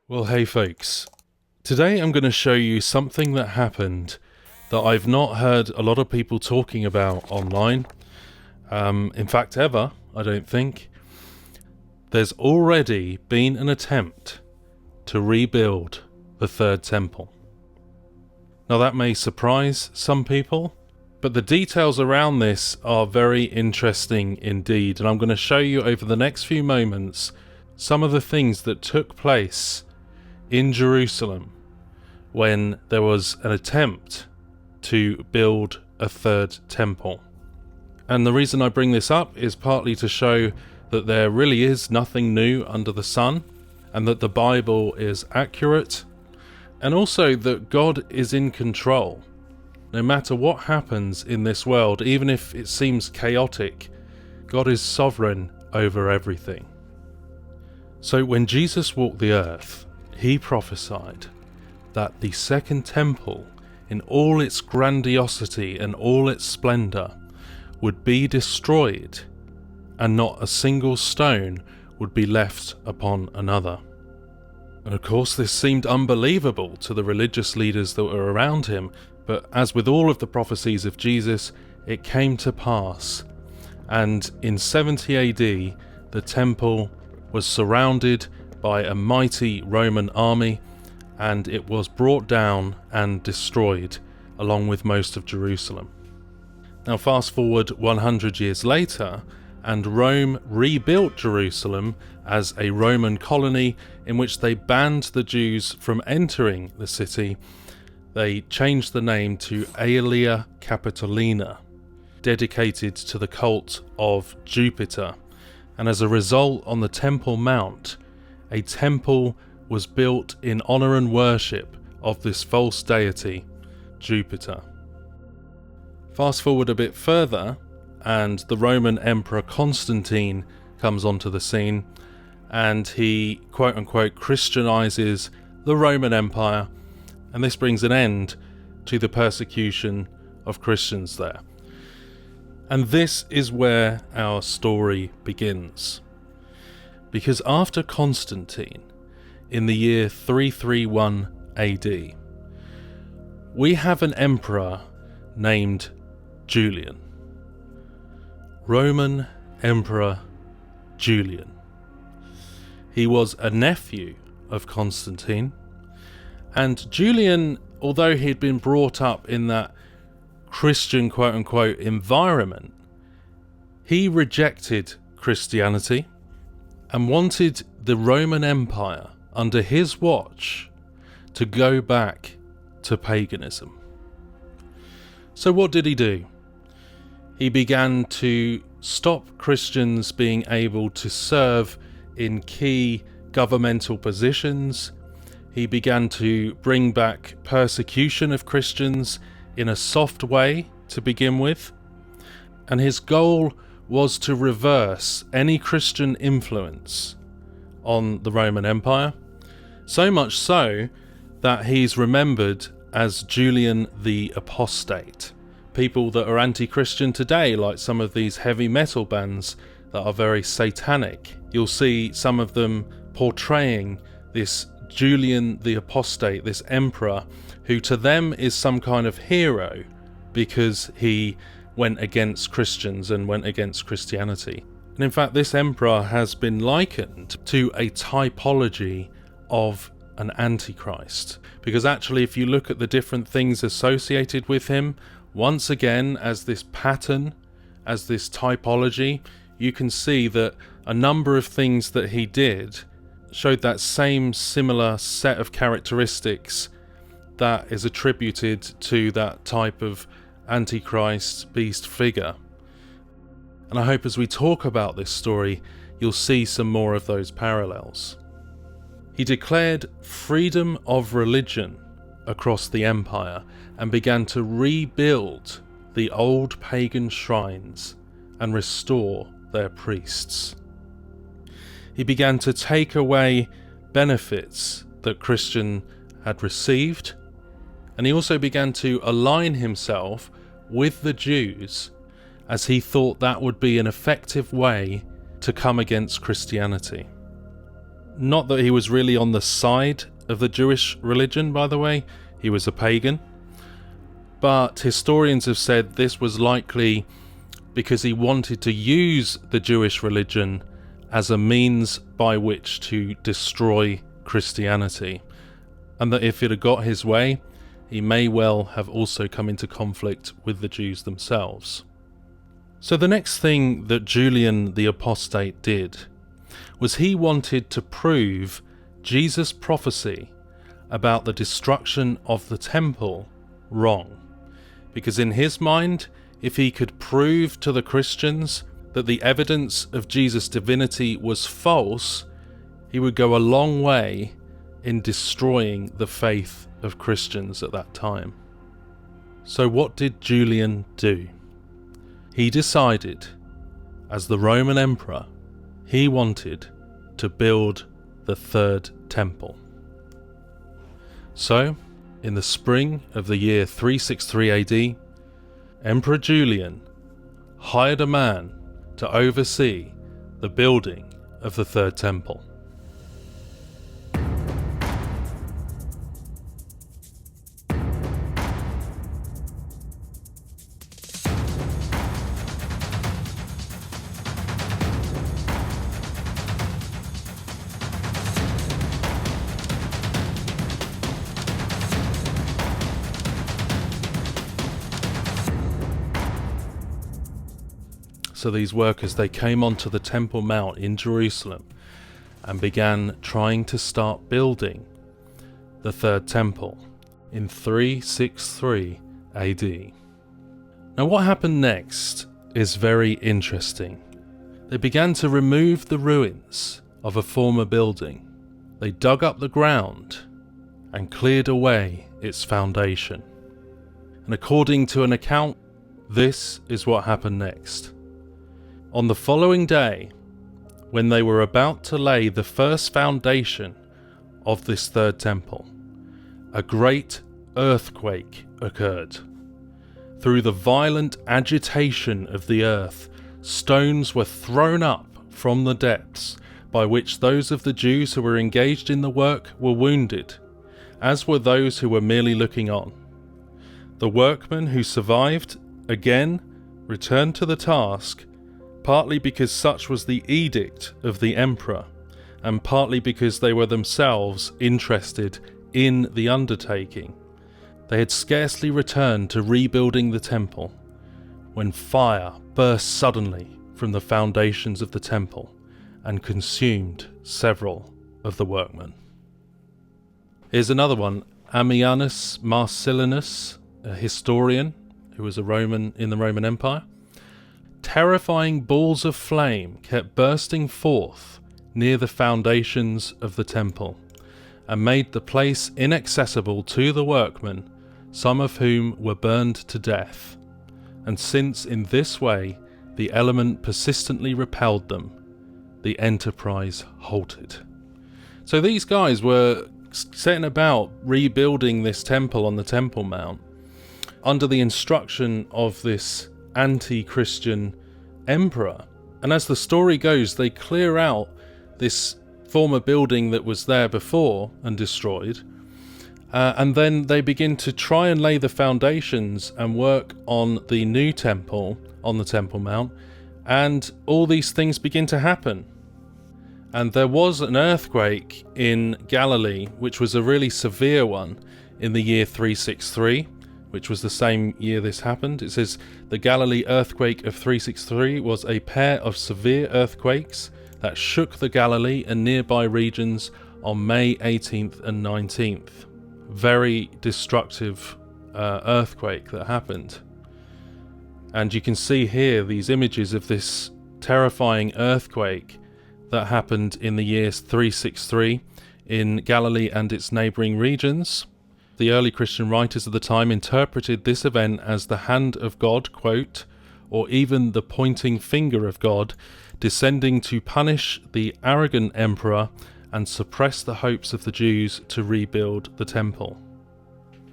Well, hey folks, today I'm going to show you something that happened that I've not heard a lot of people talking about online. In fact, ever, I don't think. There's already been an attempt to rebuild the third temple. Now that may surprise some people, but the details around this are very interesting indeed, and I'm going to show you over the next few moments some of the things that took place in Jerusalem when there was an attempt to build a third temple. And the reason I bring this up is partly to show that there really is nothing new under the sun, and that the Bible is accurate, and also that God is in control. No matter what happens in this world, even if it seems chaotic, God is sovereign over everything. So when Jesus walked the earth, he prophesied that the second temple, in all its grandiosity and all its splendor, would be destroyed, and not a single stone would be left upon another. And of course this seemed unbelievable to the religious leaders that were around him, but as with all of the prophecies of Jesus, it came to pass. And in 70 AD, the temple was surrounded by a mighty Roman army, and it was brought down and destroyed along with most of Jerusalem. Now fast forward 100 years later, and Rome rebuilt Jerusalem as a Roman colony in which they banned the Jews from entering the city. They changed the name to Aelia Capitolina, dedicated to the cult of Jupiter, and as a result, on the Temple Mount, a temple was built in honor and worship of this false deity, Jupiter. Fast forward a bit further, and the Roman Emperor Constantine comes onto the scene, and he quote-unquote Christianizes the Roman Empire, and this brings an end to the persecution of Christians there. And this is where our story begins. Because after Constantine, in the year 331 AD, we have an emperor named Julian. Roman Emperor Julian. He was a nephew of Constantine, and Julian, although he'd been brought up in that Christian quote-unquote environment, he rejected Christianity and wanted the Roman Empire under his watch to go back to paganism. So what did he do? He began to stop Christians being able to serve in key governmental positions. He began to bring back persecution of Christians in a soft way to begin with. And his goal was to reverse any Christian influence on the Roman Empire. So much so that he's remembered as Julian the Apostate. People that are anti-Christian today, like some of these heavy metal bands that are very satanic, you'll see some of them portraying this Julian the Apostate, this emperor, who to them is some kind of hero because he went against Christians and went against Christianity. And in fact, this emperor has been likened to a typology of an antichrist, because actually if you look at the different things associated with him, once again as this pattern, as this typology, you can see that a number of things that he did showed that same similar set of characteristics that is attributed to that type of Antichrist beast figure. And I hope as we talk about this story, you'll see some more of those parallels. He declared freedom of religion across the empire and began to rebuild the old pagan shrines and restore their priests. He began to take away benefits that Christian had received, and he also began to align himself with the Jews, as he thought that would be an effective way to come against Christianity. Not that he was really on the side of the Jewish religion, by the way. He was a pagan. But historians have said this was likely because he wanted to use the Jewish religion as a means by which to destroy Christianity, and that if it had got his way, he may well have also come into conflict with the Jews themselves. So the next thing that Julian the Apostate did was he wanted to prove Jesus' prophecy about the destruction of the temple wrong. Because in his mind, if he could prove to the Christians that the evidence of Jesus' divinity was false, he would go a long way in destroying the faith of Christians at that time. So what did Julian do? He decided, as the Roman emperor, he wanted to build the third temple. So, in the spring of the year 363 AD, Emperor Julian hired a man to oversee the building of the third temple. So these workers, they came onto the Temple Mount in Jerusalem and began trying to start building the third temple in 363 AD. Now what happened next is very interesting. They began to remove the ruins of a former building. They dug up the ground and cleared away its foundation. And according to an account, this is what happened next. On the following day, when they were about to lay the first foundation of this third temple, a great earthquake occurred. Through the violent agitation of the earth, stones were thrown up from the depths, by which those of the Jews who were engaged in the work were wounded, as were those who were merely looking on. The workmen who survived, again, returned to the task, partly because such was the edict of the emperor, and partly because they were themselves interested in the undertaking. They had scarcely returned to rebuilding the temple when fire burst suddenly from the foundations of the temple and consumed several of the workmen. Here's another one. Ammianus Marcellinus, a historian who was a Roman in the Roman Empire. Terrifying balls of flame kept bursting forth near the foundations of the temple, and made the place inaccessible to the workmen, some of whom were burned to death. And since in this way the element persistently repelled them, the enterprise halted. So these guys were setting about rebuilding this temple on the Temple Mount under the instruction of this anti-Christian emperor. And as the story goes, they clear out this former building that was there before and destroyed, and then they begin to try and lay the foundations and work on the new temple on the Temple Mount, and all these things begin to happen. And there was an earthquake in Galilee, which was a really severe one, in the year 363, which was the same year this happened. It says, the Galilee earthquake of 363 was a pair of severe earthquakes that shook the Galilee and nearby regions on May 18th and 19th. Very destructive earthquake that happened. And you can see here these images of this terrifying earthquake that happened in the year 363 in Galilee and its neighbouring regions. The early Christian writers of the time interpreted this event as the hand of God, quote, or even the pointing finger of God, descending to punish the arrogant emperor and suppress the hopes of the Jews to rebuild the temple.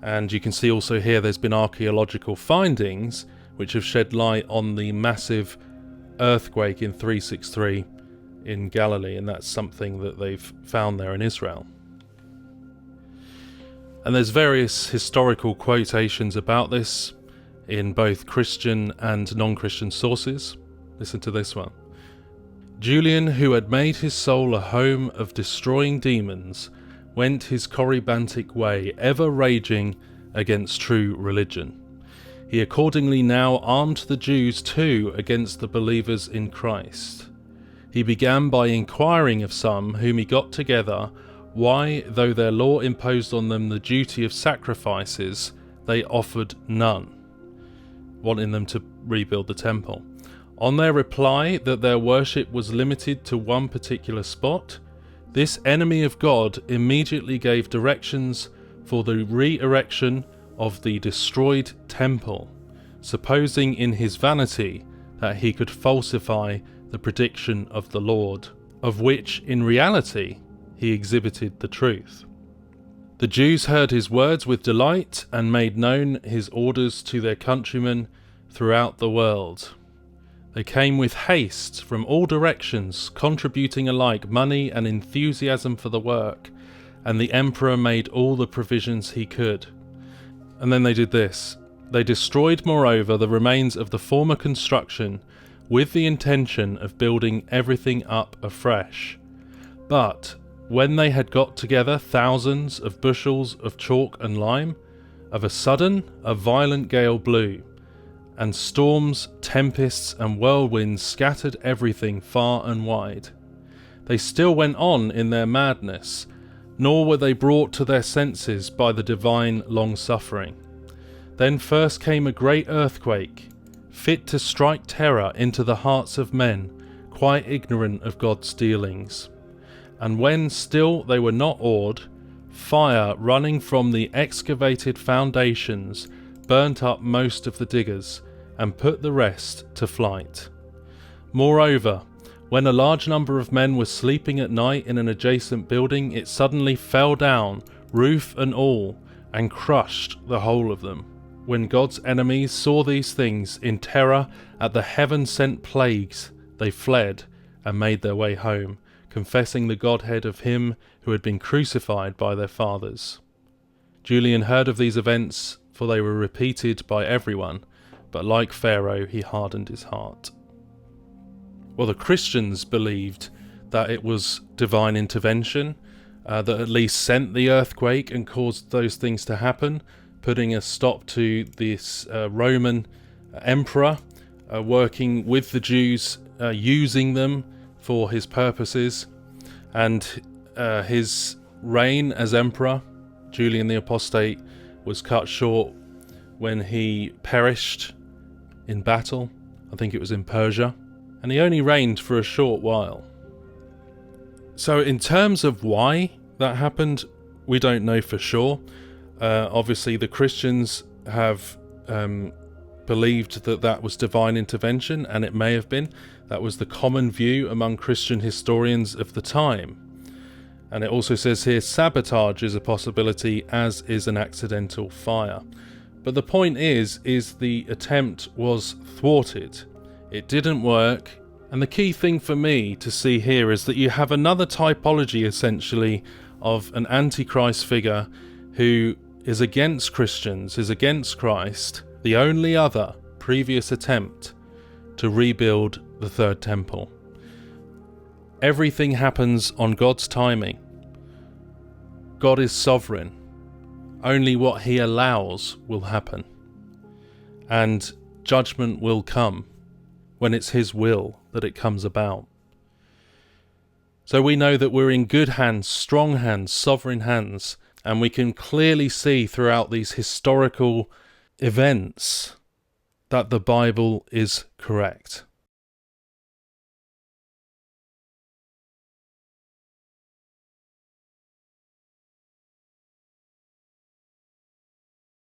And you can see also here there's been archaeological findings which have shed light on the massive earthquake in 363 in Galilee, and that's something that they've found there in Israel. And there's various historical quotations about this in both Christian and non-Christian sources. Listen to this one. Julian, who had made his soul a home of destroying demons, went his corybantic way, ever raging against true religion. He accordingly now armed the Jews too against the believers in Christ. He began by inquiring of some whom he got together why, though their law imposed on them the duty of sacrifices, they offered none, wanting them to rebuild the temple. On their reply that their worship was limited to one particular spot, this enemy of God immediately gave directions for the re-erection of the destroyed temple, supposing in his vanity that he could falsify the prediction of the Lord, of which in reality he exhibited the truth. The Jews heard his words with delight and made known his orders to their countrymen throughout the world. They came with haste from all directions, contributing alike money and enthusiasm for the work, and the emperor made all the provisions he could. And then they did this. They destroyed, moreover, the remains of the former construction with the intention of building everything up afresh. But when they had got together thousands of bushels of chalk and lime, of a sudden a violent gale blew, and storms, tempests, and whirlwinds scattered everything far and wide. They still went on in their madness, nor were they brought to their senses by the divine long-suffering. Then first came a great earthquake, fit to strike terror into the hearts of men, quite ignorant of God's dealings. And when still they were not awed, fire running from the excavated foundations burnt up most of the diggers, and put the rest to flight. Moreover, when a large number of men were sleeping at night in an adjacent building, it suddenly fell down, roof and all, and crushed the whole of them. When God's enemies saw these things, in terror at the heaven-sent plagues, they fled and made their way home, confessing the Godhead of him who had been crucified by their fathers. Julian heard of these events, for they were repeated by everyone, but like Pharaoh he hardened his heart. Well, the Christians believed that it was divine intervention that at least sent the earthquake and caused those things to happen, putting a stop to this Roman emperor working with the Jews, using them for his purposes, and his reign as emperor, Julian the Apostate, was cut short when he perished in battle. I think it was in Persia, and he only reigned for a short while. So in terms of why that happened, we don't know for sure. Obviously the Christians have believed that that was divine intervention, and it may have been. That was the common view among Christian historians of the time. And it also says here sabotage is a possibility, as is an accidental fire. But the point is the attempt was thwarted. It didn't work. And the key thing for me to see here is that you have another typology, essentially, of an antichrist figure who is against Christians, is against Christ, the only other previous attempt to rebuild the third temple. Everything happens on God's timing. God is sovereign. Only what he allows will happen. And judgment will come when it's his will that it comes about. So we know that we're in good hands, strong hands, sovereign hands, and we can clearly see throughout these historical events that the Bible is correct.